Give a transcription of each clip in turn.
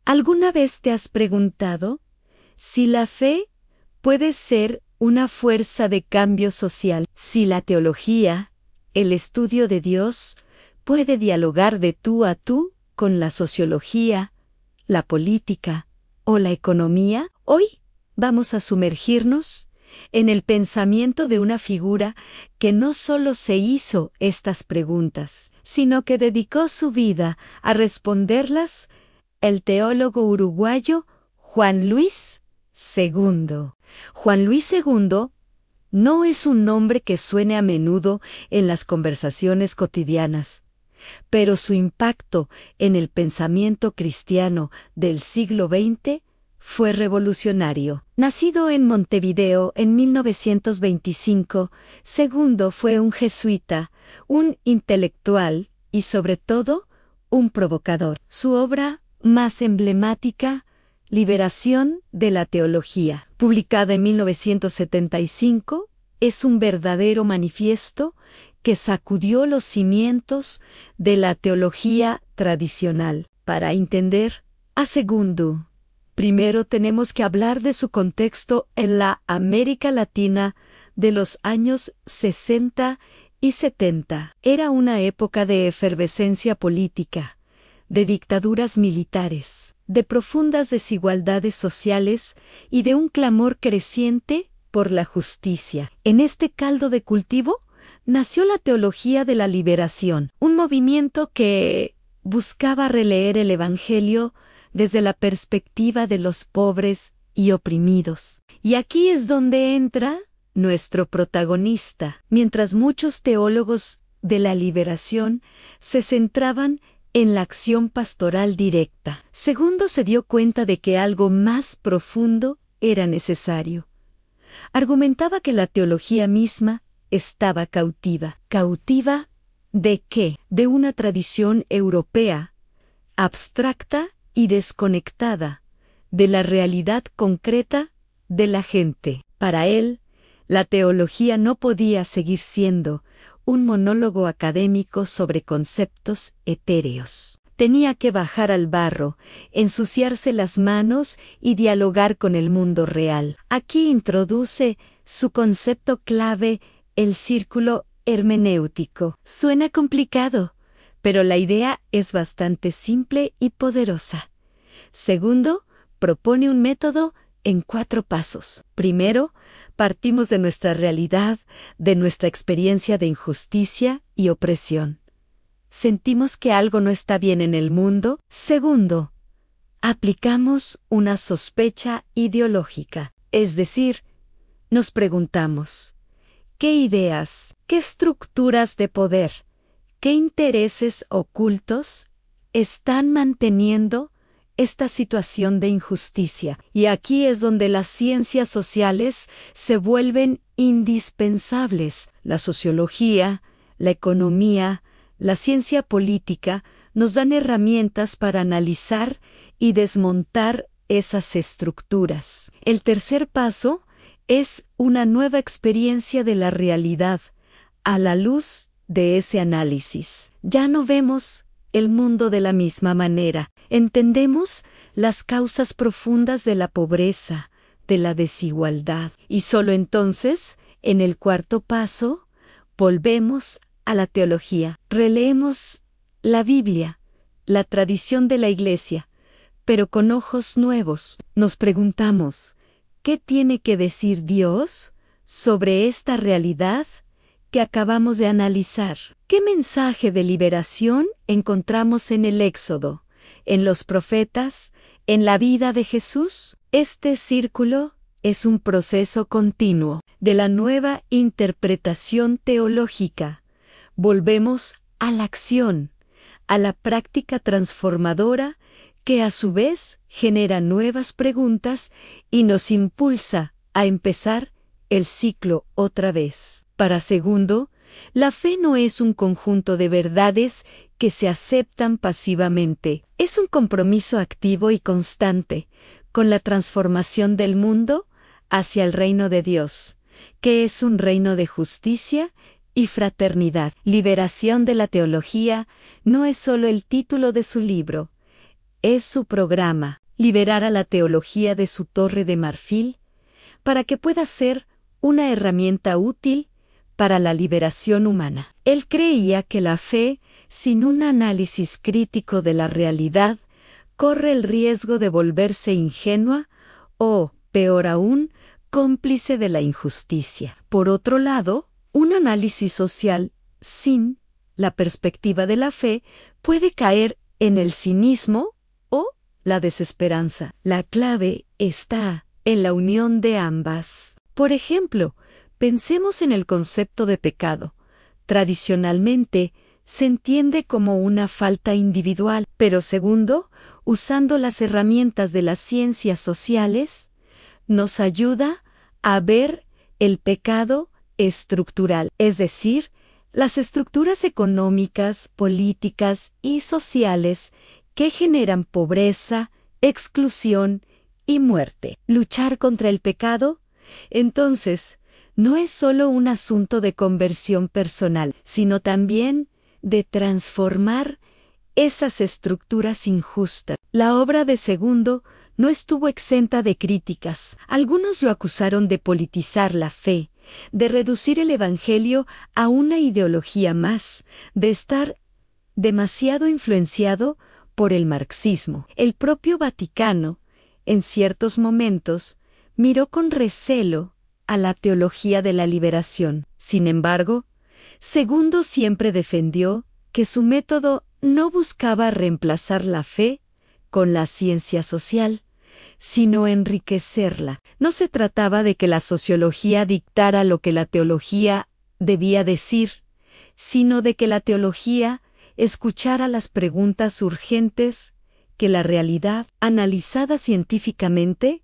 ¿Alguna vez te has preguntado si la fe puede ser una fuerza de cambio social? Si la teología, el estudio de Dios, puede dialogar de tú a tú con la sociología, la política o la economía. Hoy vamos a sumergirnos en el pensamiento de una figura que no solo se hizo estas preguntas, sino que dedicó su vida a responderlas, el teólogo uruguayo Juan Luis II. Juan Luis II no es un nombre que suene a menudo en las conversaciones cotidianas, pero su impacto en el pensamiento cristiano del siglo XX fue revolucionario. Nacido en Montevideo en 1925, II fue un jesuita, un intelectual y, sobre todo, un provocador. Su obra más emblemática, Liberación de la Teología, publicada en 1975, es un verdadero manifiesto que sacudió los cimientos de la teología tradicional. Para entender a II, primero tenemos que hablar de su contexto en la América Latina de los años 60 y 70. Era una época de efervescencia política, de dictaduras militares, de profundas desigualdades sociales y de un clamor creciente por la justicia. En este caldo de cultivo nació la teología de la liberación, un movimiento que buscaba releer el Evangelio desde la perspectiva de los pobres y oprimidos. Y aquí es donde entra nuestro protagonista. Mientras muchos teólogos de la liberación se centraban en la acción pastoral directa, II se dio cuenta de que algo más profundo era necesario. Argumentaba que la teología misma estaba cautiva. ¿Cautiva de qué? De una tradición europea, abstracta y desconectada de la realidad concreta de la gente. Para él, la teología no podía seguir siendo un monólogo académico sobre conceptos etéreos. Tenía que bajar al barro, ensuciarse las manos y dialogar con el mundo real. Aquí introduce su concepto clave, el círculo hermenéutico. Suena complicado, pero la idea es bastante simple y poderosa. II propone un método en 4 pasos. Primero, partimos de nuestra realidad, de nuestra experiencia de injusticia y opresión. Sentimos que algo no está bien en el mundo. Segundo, aplicamos una sospecha ideológica, es decir, nos preguntamos, ¿qué ideas, qué estructuras de poder, qué intereses ocultos están manteniendo esta situación de injusticia? Y aquí es donde las ciencias sociales se vuelven indispensables. La sociología, la economía, la ciencia política nos dan herramientas para analizar y desmontar esas estructuras. El tercer paso es una nueva experiencia de la realidad a la luz de ese análisis. Ya no vemos el mundo de la misma manera. Entendemos las causas profundas de la pobreza, de la desigualdad. Y solo entonces, en el cuarto paso, volvemos a la teología. Releemos la Biblia, la tradición de la Iglesia, pero con ojos nuevos. Nos preguntamos, ¿qué tiene que decir Dios sobre esta realidad que acabamos de analizar? ¿Qué mensaje de liberación encontramos en el Éxodo, en los profetas, en la vida de Jesús? Este círculo es un proceso continuo de la nueva interpretación teológica. Volvemos a la acción, a la práctica transformadora que a su vez genera nuevas preguntas y nos impulsa a empezar el ciclo otra vez. Para II, la fe no es un conjunto de verdades que se aceptan pasivamente. Es un compromiso activo y constante con la transformación del mundo hacia el reino de Dios, que es un reino de justicia y fraternidad. Liberación de la teología no es solo el título de su libro, es su programa: liberar a la teología de su torre de marfil para que pueda ser una herramienta útil para la liberación humana. Él creía que la fe, sin un análisis crítico de la realidad, corre el riesgo de volverse ingenua o, peor aún, cómplice de la injusticia. Por otro lado, un análisis social sin la perspectiva de la fe puede caer en el cinismo o la desesperanza. La clave está en la unión de ambas. Por ejemplo, pensemos en el concepto de pecado. Tradicionalmente, se entiende como una falta individual, pero segundo, usando las herramientas de las ciencias sociales, nos ayuda a ver el pecado estructural, es decir, las estructuras económicas, políticas y sociales que generan pobreza, exclusión y muerte. Luchar contra el pecado, entonces, no es solo un asunto de conversión personal, sino también de transformar esas estructuras injustas. La obra de Segundo no estuvo exenta de críticas. Algunos lo acusaron de politizar la fe, de reducir el Evangelio a una ideología más, de estar demasiado influenciado por el marxismo. El propio Vaticano, en ciertos momentos, miró con recelo a la teología de la liberación. Sin embargo, Segundo siempre defendió que su método no buscaba reemplazar la fe con la ciencia social, sino enriquecerla. No se trataba de que la sociología dictara lo que la teología debía decir, sino de que la teología escuchara las preguntas urgentes que la realidad, analizada científicamente,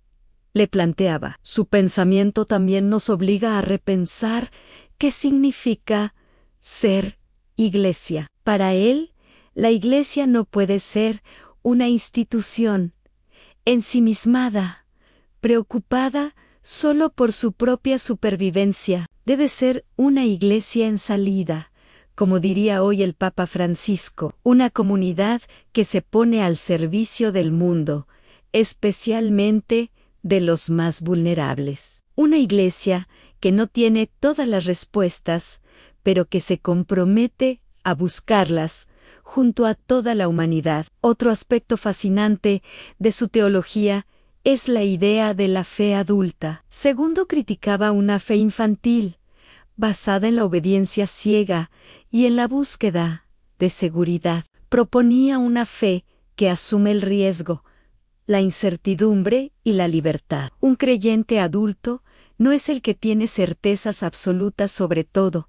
le planteaba. Su pensamiento también nos obliga a repensar qué significa ser iglesia. Para él, la iglesia no puede ser una institución ensimismada, preocupada solo por su propia supervivencia. Debe ser una iglesia en salida, como diría hoy el Papa Francisco, una comunidad que se pone al servicio del mundo, especialmente de los más vulnerables. Una iglesia que no tiene todas las respuestas, pero que se compromete a buscarlas junto a toda la humanidad. Otro aspecto fascinante de su teología es la idea de la fe adulta. Segundo criticaba una fe infantil, basada en la obediencia ciega y en la búsqueda de seguridad. Proponía una fe que asume el riesgo, la incertidumbre y la libertad. Un creyente adulto no es el que tiene certezas absolutas sobre todo,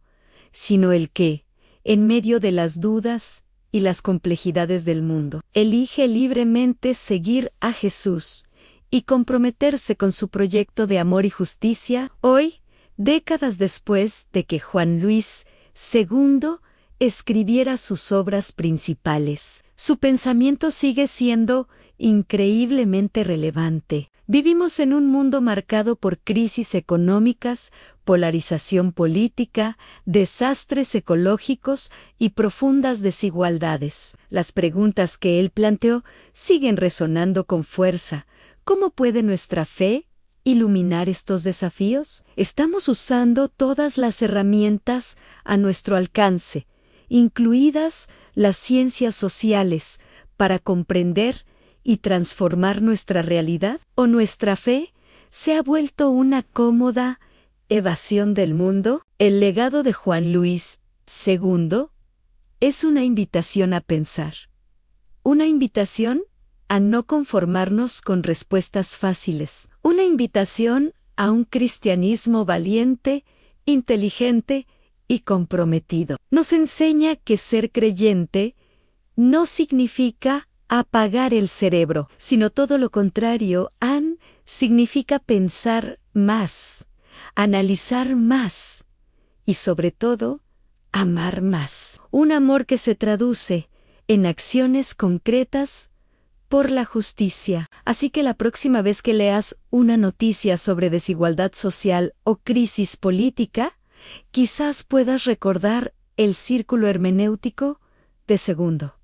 sino el que, en medio de las dudas y las complejidades del mundo, elige libremente seguir a Jesús y comprometerse con su proyecto de amor y justicia. Hoy, décadas después de que Juan Luis II escribiera sus obras principales, su pensamiento sigue siendo increíblemente relevante. Vivimos en un mundo marcado por crisis económicas, polarización política, desastres ecológicos y profundas desigualdades. Las preguntas que él planteó siguen resonando con fuerza. ¿Cómo puede nuestra fe iluminar estos desafíos? Estamos usando todas las herramientas a nuestro alcance, incluidas las ciencias sociales, para comprender y transformar nuestra realidad, ¿o nuestra fe se ha vuelto una cómoda evasión del mundo? El legado de Juan Luis II es una invitación a pensar, una invitación a no conformarnos con respuestas fáciles, una invitación a un cristianismo valiente, inteligente y comprometido. Nos enseña que ser creyente no significa apagar el cerebro, sino todo lo contrario. Significa pensar más, analizar más y, sobre todo, amar más. Un amor que se traduce en acciones concretas por la justicia. Así que la próxima vez que leas una noticia sobre desigualdad social o crisis política, quizás puedas recordar el círculo hermenéutico de Segundo.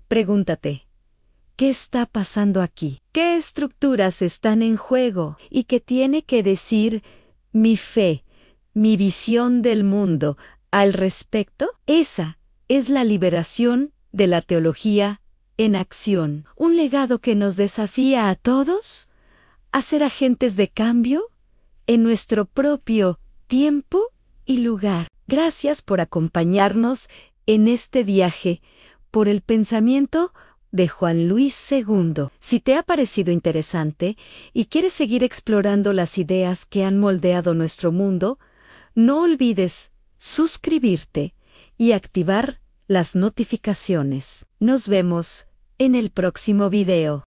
Pregúntate, ¿Qué está pasando aquí? ¿Qué estructuras están en juego? ¿Y qué tiene que decir mi fe, mi visión del mundo al respecto? Esa es la liberación de la teología en acción. Un legado que nos desafía a todos a ser agentes de cambio en nuestro propio tiempo y lugar. Gracias por acompañarnos en este viaje por el pensamiento de Juan Luis II. Si te ha parecido interesante y quieres seguir explorando las ideas que han moldeado nuestro mundo, no olvides suscribirte y activar las notificaciones. Nos vemos en el próximo video.